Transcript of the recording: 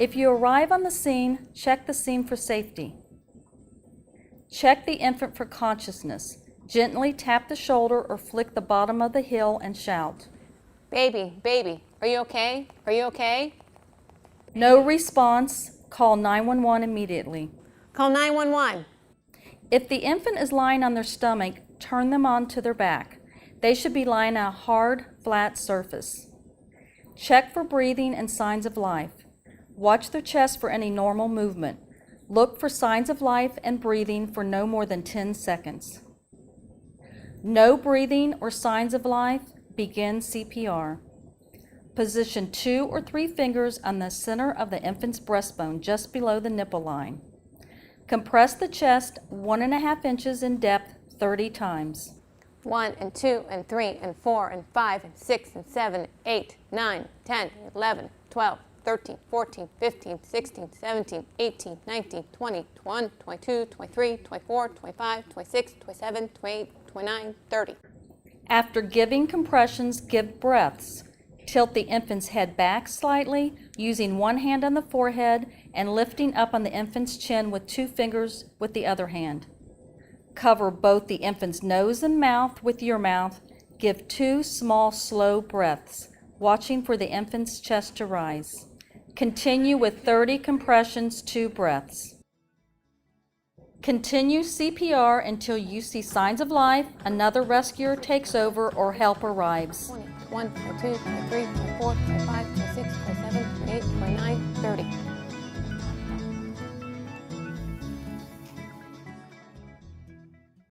If you arrive on the scene, check the scene for safety. Check the infant for consciousness. Gently tap the shoulder or flick the bottom of the heel and shout, Baby, baby, are you okay? Are you okay? No response, call 911 immediately. Call 911. If the infant is lying on their stomach, turn them onto their back. They should be lying on a hard, flat surface. Check for breathing and signs of life. Watch their chest for any normal movement. Look for signs of life and breathing for no more than 10 seconds. No breathing or signs of life, begin CPR. Position 2 or 3 fingers on the center of the infant's breastbone just below the nipple line. Compress the chest 1.5 inches in depth 30 times. 1 and 2 and 3 and 4 and 5 and 6 and 7, 8, 9, 10, 11, 12, 13, 14, 15, 16, 17, 18, 19, 20, 21, 22, 23, 24, 25, 26, 27, 28, 29, 30. After giving compressions, give breaths. Tilt the infant's head back slightly, using one hand on the forehead and lifting up on the infant's chin with 2 fingers with the other hand. Cover both the infant's nose and mouth with your mouth. Give 2 small, slow breaths, watching for the infant's chest to rise. Continue with 30 compressions, 2 breaths. Continue CPR until you see signs of life, another rescuer takes over, or help arrives. 21, 22, 23, 24, 25, 26, 27, 28, 29, 30.